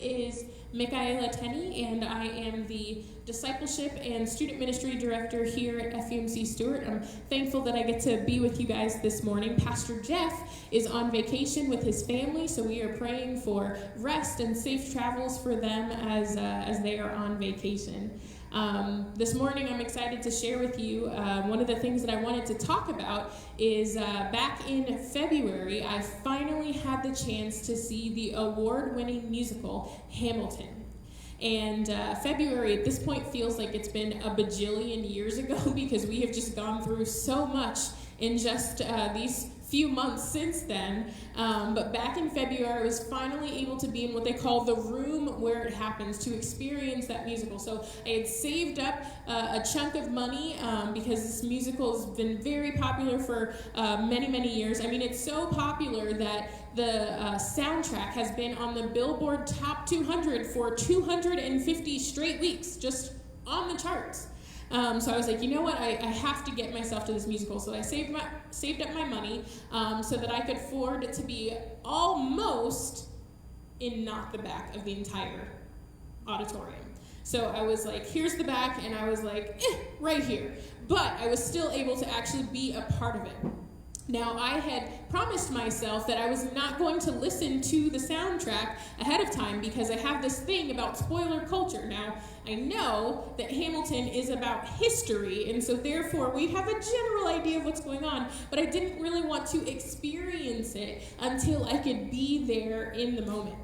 Is Michaela Tenney, and I am the Discipleship and Student Ministry Director here at FUMC Stewart. I'm thankful that I get to be with you guys this morning. Pastor Jeff is on vacation with his family, so we are praying for rest and safe travels for them as they are on vacation. This morning I'm excited to share with you one of the things that I wanted to talk about is back in February I finally had the chance to see the award-winning musical Hamilton. And February at this point feels like it's been a bajillion years ago because we have just gone through so much in just these few months since then, but back in February I was finally able to be in what they call the room where it happens, to experience that musical. So I had saved up a chunk of money because this musical has been very popular for many years. I mean, it's so popular that the soundtrack has been on the Billboard Top 200 for 250 straight weeks, just on the charts. So I was like, you know what, I have to get myself to this musical. So I saved up my money so that I could afford to be almost in not the back of the entire auditorium. So I was like, here's the back, and I was like, right here. But I was still able to actually be a part of it. Now, I had promised myself that I was not going to listen to the soundtrack ahead of time because I have this thing about spoiler culture. Now, I know that Hamilton is about history, and so therefore we have a general idea of what's going on, but I didn't really want to experience it until I could be there in the moment.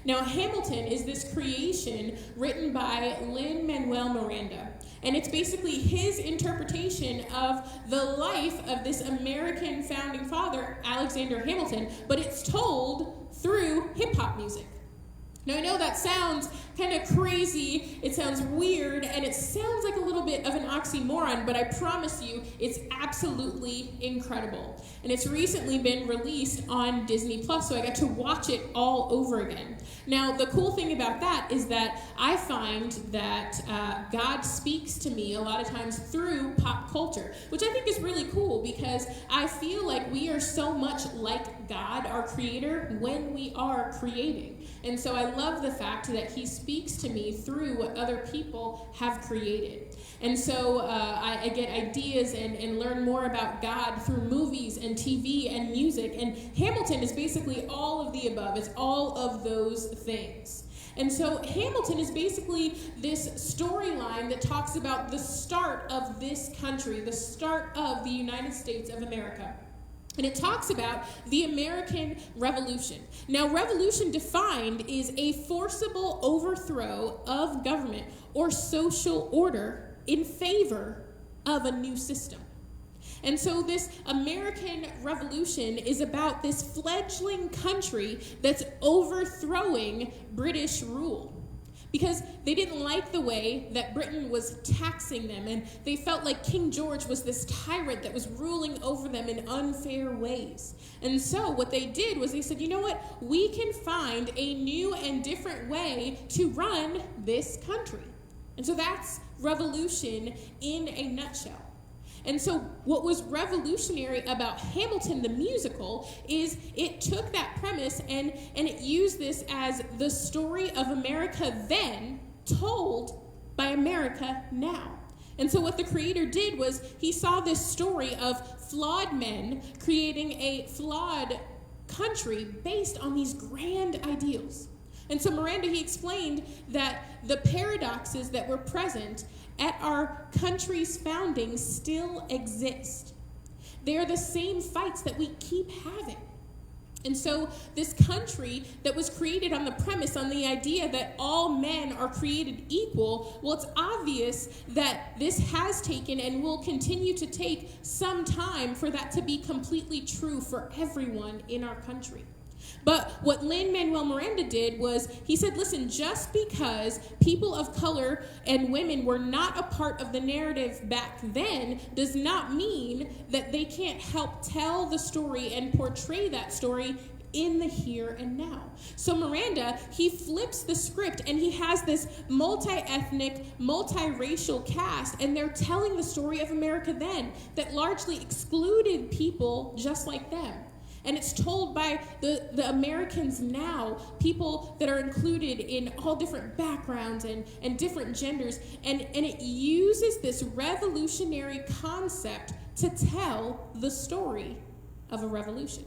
Now, Hamilton is this creation written by Lin-Manuel Miranda. And it's basically his interpretation of the life of this American founding father, Alexander Hamilton, but it's told through hip-hop music. Now, I know that sounds kind of crazy, it sounds weird, and it sounds like a little bit of an oxymoron, but I promise you, it's absolutely incredible. And it's recently been released on Disney+, so I got to watch it all over again. Now, the cool thing about that is that I find that God speaks to me a lot of times through pop culture, which I think is really cool because I feel like we are so much like God, our creator, when we are creating. And so I love the fact that he speaks to me through what other people have created. And so I get ideas and learn more about God through movies and TV and music. And Hamilton is basically all of the above. It's all of those things. And so Hamilton is basically this storyline that talks about the start of this country, the start of the United States of America. And it talks about the American Revolution. Now, revolution defined is a forcible overthrow of government or social order in favor of a new system. And so this American Revolution is about this fledgling country that's overthrowing British rule. Because they didn't like the way that Britain was taxing them, and they felt like King George was this tyrant that was ruling over them in unfair ways. And so what they did was they said, you know what, we can find a new and different way to run this country. And so that's revolution in a nutshell. And so what was revolutionary about Hamilton the musical is it took that premise and it used this as the story of America then told by America now. And so what the creator did was he saw this story of flawed men creating a flawed country based on these grand ideals. And so Miranda, he explained that the paradoxes that were present at our country's founding still exist. They are the same fights that we keep having. And so this country that was created on the premise, on the idea that all men are created equal, well, it's obvious that this has taken and will continue to take some time for that to be completely true for everyone in our country. But what Lin-Manuel Miranda did was he said, listen, just because people of color and women were not a part of the narrative back then does not mean that they can't help tell the story and portray that story in the here and now. So Miranda, he flips the script and he has this multi-ethnic, multiracial cast, and they're telling the story of America then that largely excluded people just like them. And it's told by the Americans now, people that are included in all different backgrounds and different genders. And it uses this revolutionary concept to tell the story of a revolution.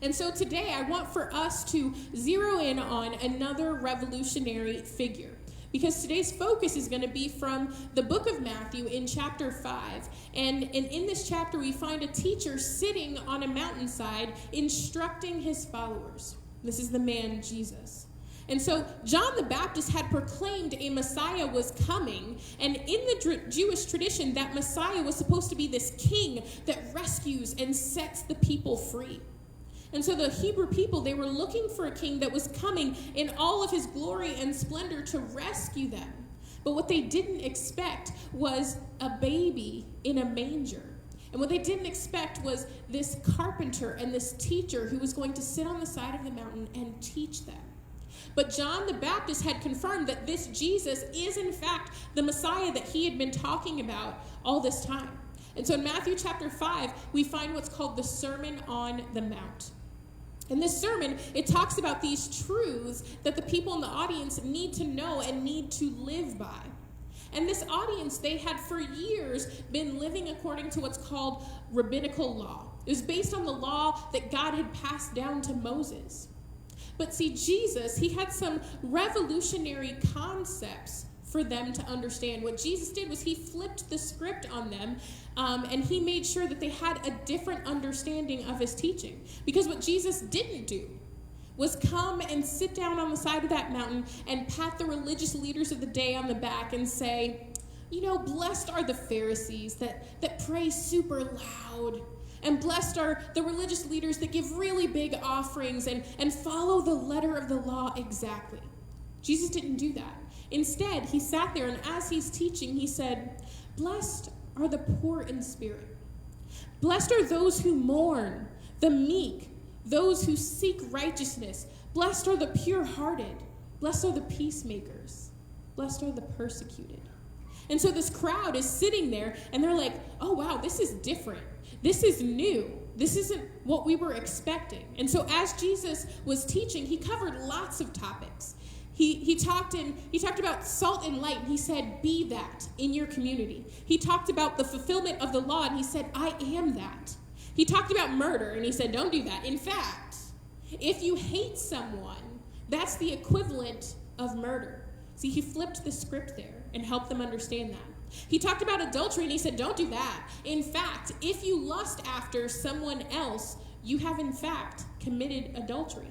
And so today I want for us to zero in on another revolutionary figure, because today's focus is going to be from the book of Matthew in chapter 5. And in this chapter, we find a teacher sitting on a mountainside instructing his followers. This is the man Jesus. And so John the Baptist had proclaimed a Messiah was coming. And in the Jewish tradition, that Messiah was supposed to be this king that rescues and sets the people free. And so the Hebrew people, they were looking for a king that was coming in all of his glory and splendor to rescue them. But what they didn't expect was a baby in a manger. And what they didn't expect was this carpenter and this teacher who was going to sit on the side of the mountain and teach them. But John the Baptist had confirmed that this Jesus is in fact the Messiah that he had been talking about all this time. And so in Matthew chapter 5, we find what's called the Sermon on the Mount. In this sermon, it talks about these truths that the people in the audience need to know and need to live by. And this audience, they had for years been living according to what's called rabbinical law. It was based on the law that God had passed down to Moses. But see, Jesus, he had some revolutionary concepts for them to understand. What Jesus did was he flipped the script on them, and he made sure that they had a different understanding of his teaching. Because what Jesus didn't do was come and sit down on the side of that mountain and pat the religious leaders of the day on the back and say, you know, blessed are the Pharisees that pray super loud, and blessed are the religious leaders that give really big offerings and follow the letter of the law exactly. Jesus didn't do that. Instead, he sat there, and as he's teaching, he said, blessed are the poor in spirit. Blessed are those who mourn, the meek, those who seek righteousness. Blessed are the pure-hearted. Blessed are the peacemakers. Blessed are the persecuted. And so this crowd is sitting there, and they're like, oh, wow, this is different. This is new. This isn't what we were expecting. And so as Jesus was teaching, he covered lots of topics. He talked about salt and light, and he said, be that in your community. He talked about the fulfillment of the law, and he said, I am that. He talked about murder, and he said, don't do that. In fact, if you hate someone, that's the equivalent of murder. See, he flipped the script there and helped them understand that. He talked about adultery, and he said, don't do that. In fact, if you lust after someone else, you have in fact committed adultery.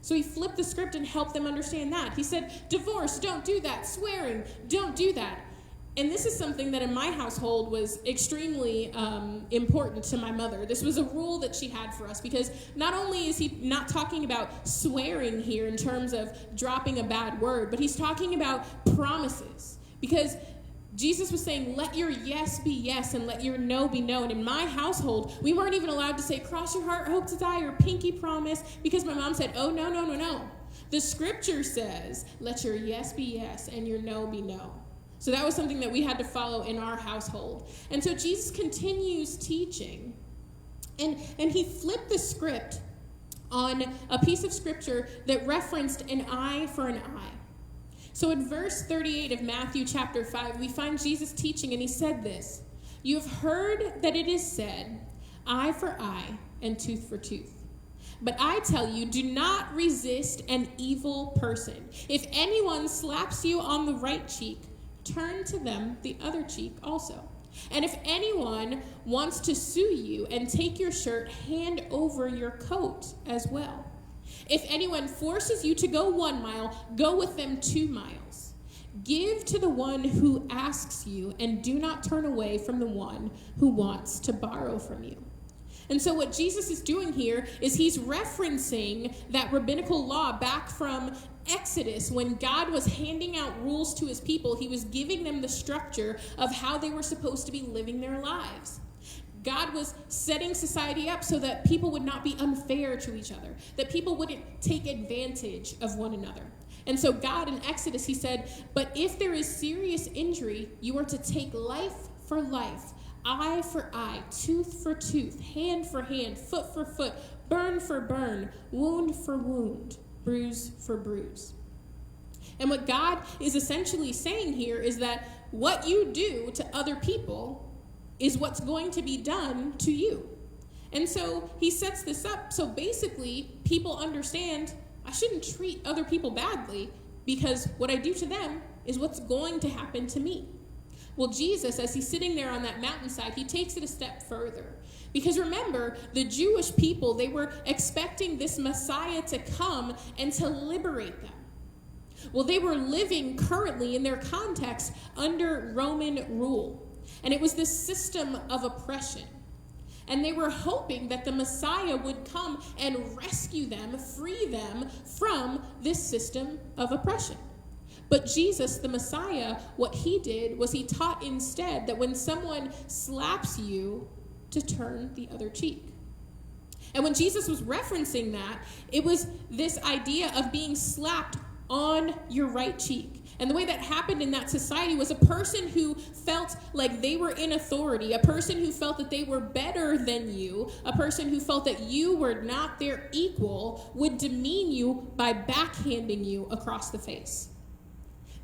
So he flipped the script and helped them understand that. He said, divorce, don't do that. Swearing, don't do that. And this is something that in my household was extremely important to my mother. This was a rule that she had for us, because not only is he not talking about swearing here in terms of dropping a bad word, but he's talking about promises. Because Jesus was saying, let your yes be yes and let your no be no. And in my household, we weren't even allowed to say, cross your heart, hope to die, or pinky promise, because my mom said, oh, no, no, no, no. The scripture says, let your yes be yes and your no be no. So that was something that we had to follow in our household. And so Jesus continues teaching, and he flipped the script on a piece of scripture that referenced an eye for an eye. So in verse 38 of Matthew chapter 5, we find Jesus teaching, and he said this, you have heard that it is said, eye for eye and tooth for tooth. But I tell you, do not resist an evil person. If anyone slaps you on the right cheek, turn to them the other cheek also. And if anyone wants to sue you and take your shirt, hand over your coat as well. If anyone forces you to go 1 mile, go with them 2 miles. Give to the one who asks you, and do not turn away from the one who wants to borrow from you. And so what Jesus is doing here is he's referencing that rabbinical law back from Exodus, when God was handing out rules to his people. He was giving them the structure of how they were supposed to be living their lives. God was setting society up so that people would not be unfair to each other, that people wouldn't take advantage of one another. And so God in Exodus, he said, but if there is serious injury, you are to take life for life, eye for eye, tooth for tooth, hand for hand, foot for foot, burn for burn, wound for wound, bruise for bruise. And what God is essentially saying here is that what you do to other people is what's going to be done to you. And so he sets this up so basically people understand I shouldn't treat other people badly because what I do to them is what's going to happen to me. Well, Jesus, as he's sitting there on that mountainside, he takes it a step further. Because remember, the Jewish people, they were expecting this Messiah to come and to liberate them. Well, they were living currently in their context under Roman rule. And it was this system of oppression. And they were hoping that the Messiah would come and rescue them, free them from this system of oppression. But Jesus, the Messiah, what he did was he taught instead that when someone slaps you, to turn the other cheek. And when Jesus was referencing that, it was this idea of being slapped on your right cheek. And the way that happened in that society was a person who felt like they were in authority, a person who felt that they were better than you, a person who felt that you were not their equal, would demean you by backhanding you across the face.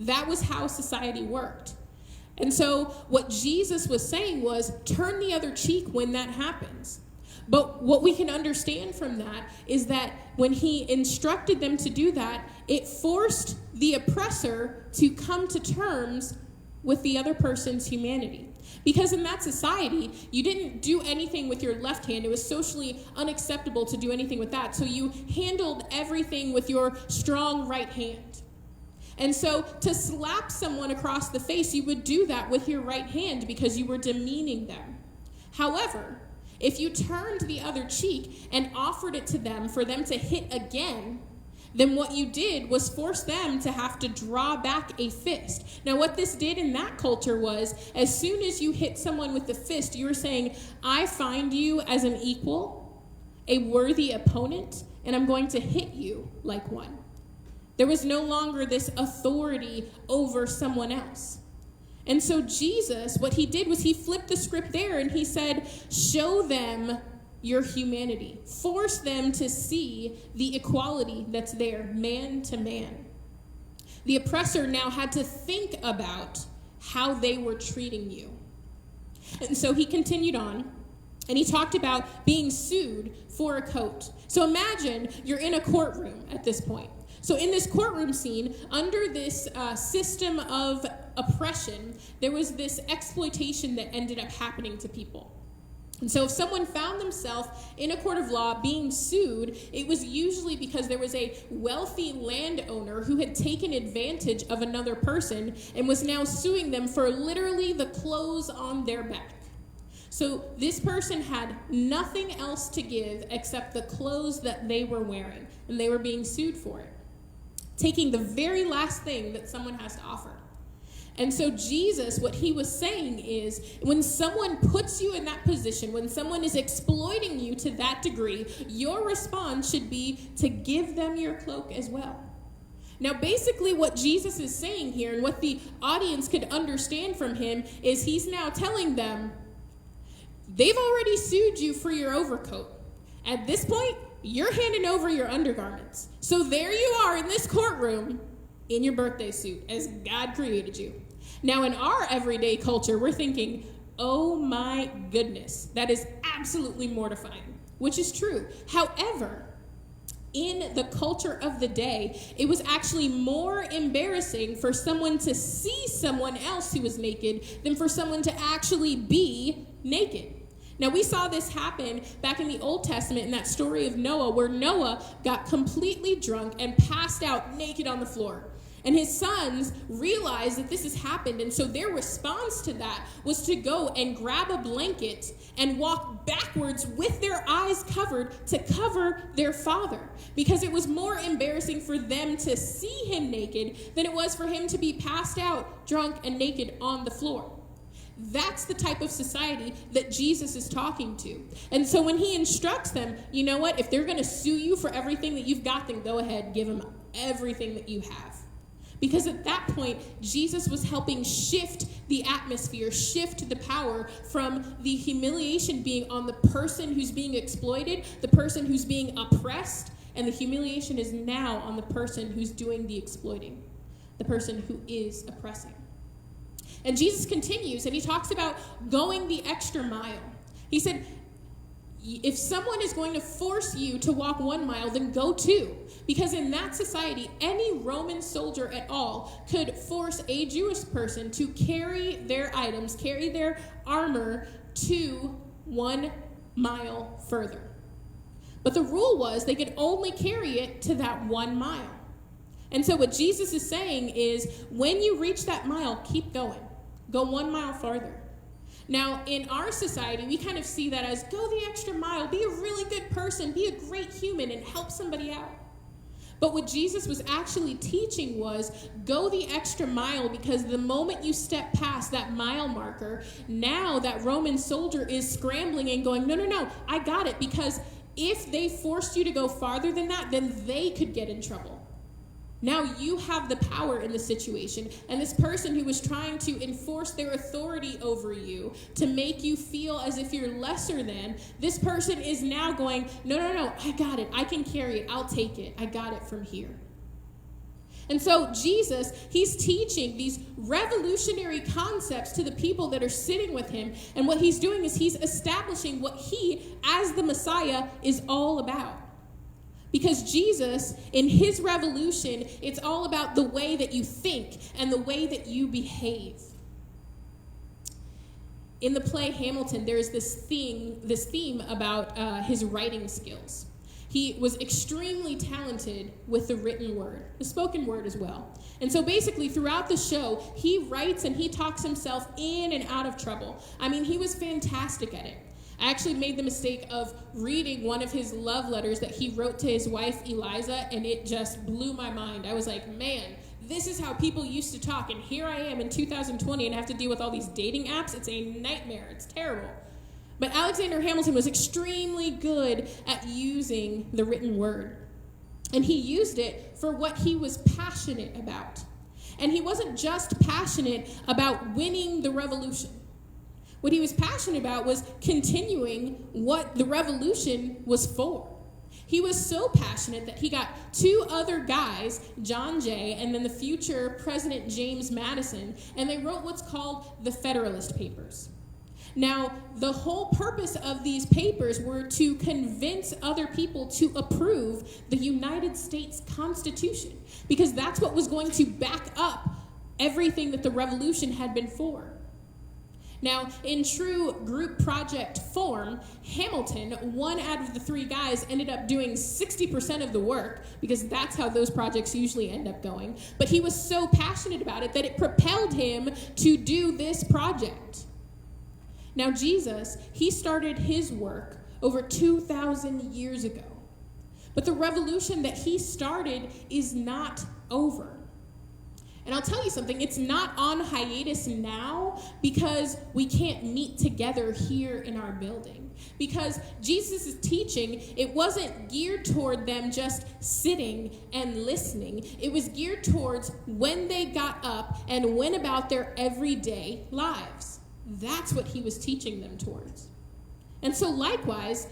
That was how society worked. And so what Jesus was saying was, turn the other cheek when that happens. But what we can understand from that is that when he instructed them to do that, it forced the oppressor to come to terms with the other person's humanity. Because in that society, you didn't do anything with your left hand. It was socially unacceptable to do anything with that. So you handled everything with your strong right hand. And so to slap someone across the face, you would do that with your right hand because you were demeaning them. However, if you turned the other cheek and offered it to them for them to hit again, then what you did was force them to have to draw back a fist. Now, what this did in that culture was, as soon as you hit someone with the fist, you were saying, I find you as an equal, a worthy opponent, and I'm going to hit you like one. There was no longer this authority over someone else. And so Jesus, what he did was he flipped the script there and he said, show them your humanity. Force them to see the equality that's there, man to man. The oppressor now had to think about how they were treating you. And so he continued on, and he talked about being sued for a coat. So imagine you're in a courtroom at this point. So in this courtroom scene, under this system of oppression, there was this exploitation that ended up happening to people. And so if someone found themselves in a court of law being sued, it was usually because there was a wealthy landowner who had taken advantage of another person and was now suing them for literally the clothes on their back. So this person had nothing else to give except the clothes that they were wearing, and they were being sued for it, taking the very last thing that someone has to offer. And so Jesus, what he was saying is, when someone puts you in that position, when someone is exploiting you to that degree, your response should be to give them your cloak as well. Now, basically what Jesus is saying here, and what the audience could understand from him, is he's now telling them, they've already sued you for your overcoat. At this point, you're handing over your undergarments. So there you are in this courtroom in your birthday suit as God created you. Now in our everyday culture, we're thinking, oh my goodness, that is absolutely mortifying, which is true. However, in the culture of the day, it was actually more embarrassing for someone to see someone else who was naked than for someone to actually be naked. Now, we saw this happen back in the Old Testament in that story of Noah, where Noah got completely drunk and passed out naked on the floor. And his sons realized that this has happened, and so their response to that was to go and grab a blanket and walk backwards with their eyes covered to cover their father, because it was more embarrassing for them to see him naked than it was for him to be passed out, drunk, and naked on the floor. That's the type of society that Jesus is talking to. And so when he instructs them, you know what, if they're going to sue you for everything that you've got, then go ahead, give them everything that you have. Because at that point, Jesus was helping shift the atmosphere, shift the power from the humiliation being on the person who's being exploited, the person who's being oppressed, and the humiliation is now on the person who's doing the exploiting, the person who is oppressing. And Jesus continues, and he talks about going the extra mile. He said, if someone is going to force you to walk 1 mile, then go 2. Because in that society, any Roman soldier at all could force a Jewish person to carry their items, carry their armor to 1 mile further. But the rule was they could only carry it to that 1 mile. And so what Jesus is saying is, when you reach that mile, keep going. Go 1 mile farther. Now, in our society, we kind of see that as go the extra mile, be a really good person, be a great human, and help somebody out. But what Jesus was actually teaching was go the extra mile, because the moment you step past that mile marker, now that Roman soldier is scrambling and going, no, I got it. Because if they forced you to go farther than that, then they could get in trouble. Now you have the power in the situation, and this person who was trying to enforce their authority over you to make you feel as if you're lesser than, this person is now going, no, I got it. I can carry it. I'll take it. I got it from here. And so Jesus, he's teaching these revolutionary concepts to the people that are sitting with him, and what he's doing is he's establishing what he, as the Messiah, is all about. Because Jesus, in his revolution, it's all about the way that you think and the way that you behave. In the play Hamilton, there's this theme about his writing skills. He was extremely talented with the written word, the spoken word as well. And so basically throughout the show, he writes and he talks himself in and out of trouble. I mean, he was fantastic at it. I actually made the mistake of reading one of his love letters that he wrote to his wife, Eliza, and it just blew my mind. I was like, man, this is how people used to talk, and here I am in 2020 and I have to deal with all these dating apps. It's a nightmare. It's terrible. But Alexander Hamilton was extremely good at using the written word, and he used it for what he was passionate about. And he wasn't just passionate about winning the revolution. What he was passionate about was continuing what the revolution was for. He was so passionate that he got 2 other guys, John Jay and then the future President James Madison, and they wrote what's called the Federalist Papers. Now, the whole purpose of these papers were to convince other people to approve the United States Constitution, because that's what was going to back up everything that the revolution had been for. Now, in true group project form, Hamilton, 1 out of the 3 guys, ended up doing 60% of the work, because that's how those projects usually end up going. But he was so passionate about it that it propelled him to do this project. Now, Jesus, he started his work over 2,000 years ago. But the revolution that he started is not over. And I'll tell you something, it's not on hiatus now because we can't meet together here in our building. Because Jesus' teaching, it wasn't geared toward them just sitting and listening. It was geared towards when they got up and went about their everyday lives. That's what he was teaching them towards. And so likewise,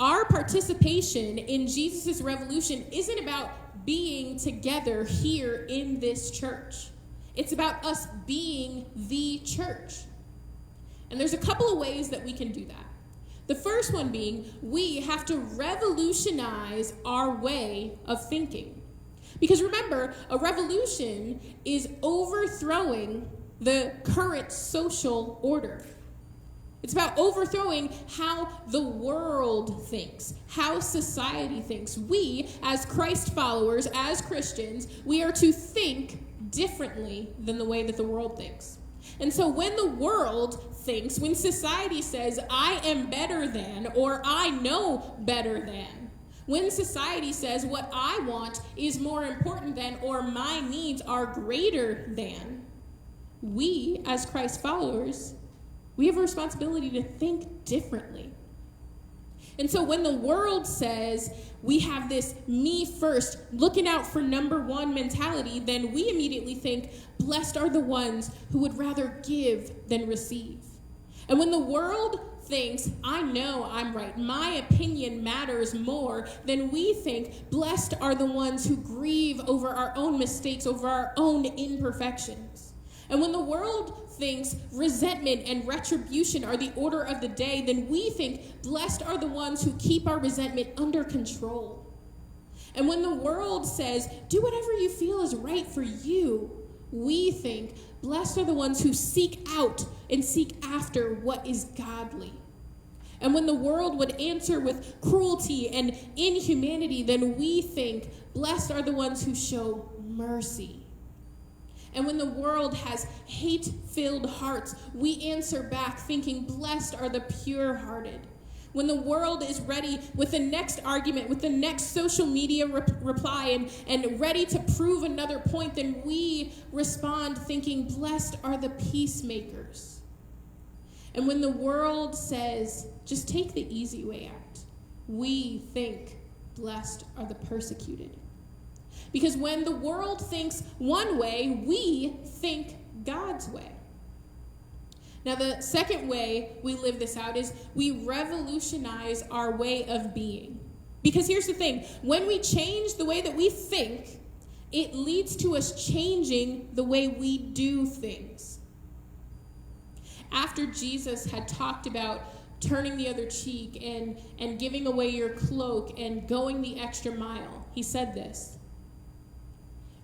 our participation in Jesus' revolution isn't about being together here in this church. It's about us being the church. And there's a couple of ways that we can do that. The first one being, we have to revolutionize our way of thinking. Because remember, a revolution is overthrowing the current social order. It's about overthrowing how the world thinks, how society thinks. We, as Christ followers, as Christians, we are to think differently than the way that the world thinks. And so when the world thinks, when society says, I am better than, or I know better than, when society says what I want is more important than, or my needs are greater than, we, as Christ followers, we have a responsibility to think differently. And so when the world says we have this me first, looking out for number one mentality, then we immediately think, blessed are the ones who would rather give than receive. And when the world thinks, I know I'm right, my opinion matters more, then we think, blessed are the ones who grieve over our own mistakes, over our own imperfections. And when the world thinks resentment and retribution are the order of the day, then we think, blessed are the ones who keep our resentment under control. And when the world says, do whatever you feel is right for you, we think, blessed are the ones who seek out and seek after what is godly. And when the world would answer with cruelty and inhumanity, then we think, blessed are the ones who show mercy. And when the world has hate-filled hearts, we answer back thinking, blessed are the pure-hearted. When the world is ready with the next argument, with the next social media reply, and ready to prove another point, then we respond thinking, blessed are the peacemakers. And when the world says, just take the easy way out, we think, blessed are the persecuted. Because when the world thinks one way, we think God's way. Now, the second way we live this out is we revolutionize our way of being. Because here's the thing, when we change the way that we think, it leads to us changing the way we do things. After Jesus had talked about turning the other cheek and giving away your cloak and going the extra mile, he said this,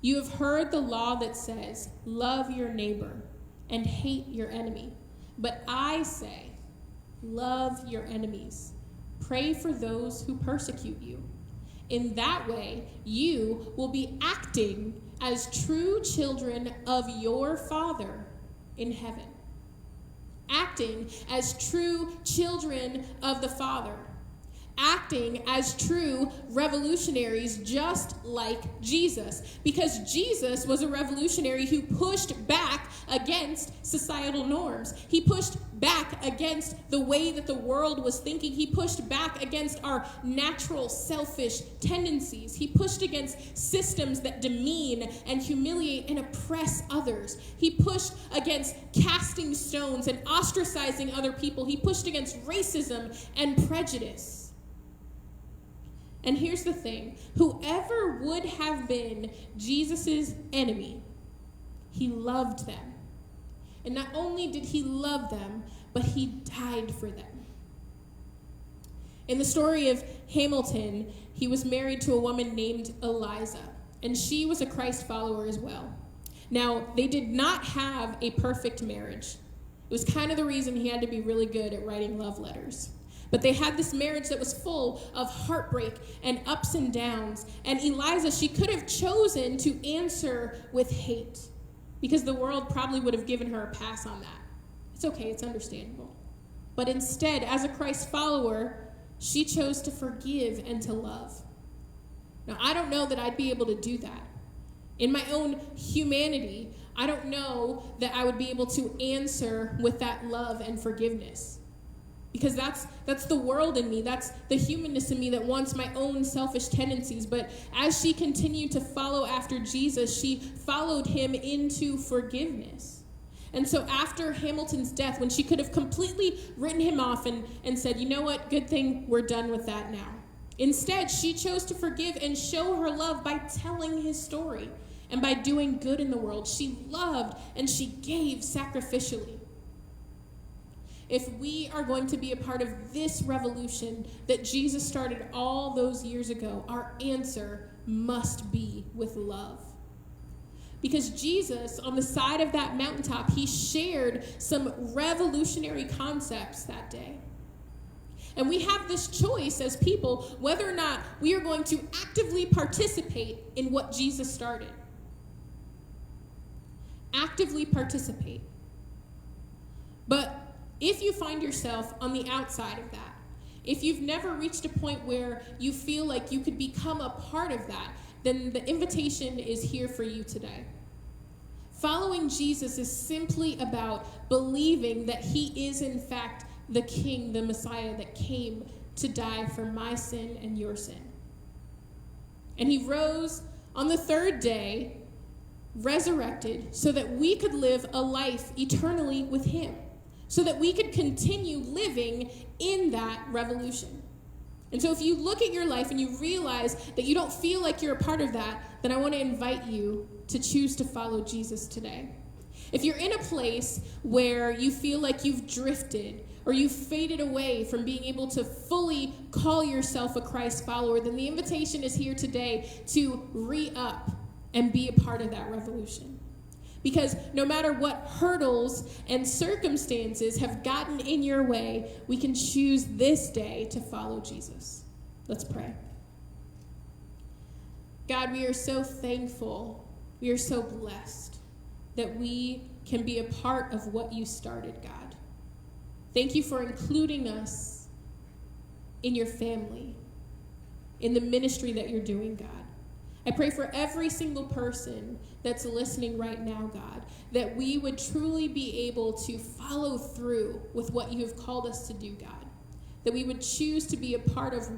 you have heard the law that says, love your neighbor and hate your enemy. But I say, love your enemies. Pray for those who persecute you. In that way, you will be acting as true children of your Father in heaven. Acting as true children of the Father. Acting as true revolutionaries just like Jesus. Because Jesus was a revolutionary who pushed back against societal norms. He pushed back against the way that the world was thinking. He pushed back against our natural selfish tendencies. He pushed against systems that demean and humiliate and oppress others. He pushed against casting stones and ostracizing other people. He pushed against racism and prejudice. And here's the thing, whoever would have been Jesus' enemy, he loved them. And not only did he love them, but he died for them. In the story of Hamilton, he was married to a woman named Eliza, and she was a Christ follower as well. Now, they did not have a perfect marriage. It was kind of the reason he had to be really good at writing love letters. But they had this marriage that was full of heartbreak and ups and downs. And Eliza, she could have chosen to answer with hate because the world probably would have given her a pass on that. It's okay, it's understandable. But instead, as a Christ follower, she chose to forgive and to love. Now, I don't know that I'd be able to do that. In my own humanity, I don't know that I would be able to answer with that love and forgiveness. Because that's the world in me. That's the humanness in me that wants my own selfish tendencies. But as she continued to follow after Jesus, she followed him into forgiveness. And so after Hamilton's death, when she could have completely written him off and said, you know what, good thing we're done with that now. Instead, she chose to forgive and show her love by telling his story and by doing good in the world. She loved and she gave sacrificially. If we are going to be a part of this revolution that Jesus started all those years ago, our answer must be with love. Because Jesus, on the side of that mountaintop, he shared some revolutionary concepts that day. And we have this choice as people whether or not we are going to actively participate in what Jesus started. Actively participate. But if you find yourself on the outside of that, if you've never reached a point where you feel like you could become a part of that, then the invitation is here for you today. Following Jesus is simply about believing that he is in fact the King, the Messiah that came to die for my sin and your sin. And he rose on the third day, resurrected, so that we could live a life eternally with him, so that we could continue living in that revolution. And so if you look at your life and you realize that you don't feel like you're a part of that, then I want to invite you to choose to follow Jesus today. If you're in a place where you feel like you've drifted or you've faded away from being able to fully call yourself a Christ follower, then the invitation is here today to re-up and be a part of that revolution. Because no matter what hurdles and circumstances have gotten in your way, we can choose this day to follow Jesus. Let's pray. God, we are so thankful, we are so blessed that we can be a part of what you started, God. Thank you for including us in your family, in the ministry that you're doing, God. I pray for every single person that's listening right now, God, that we would truly be able to follow through with what you have called us to do, God. That we would choose to be a part of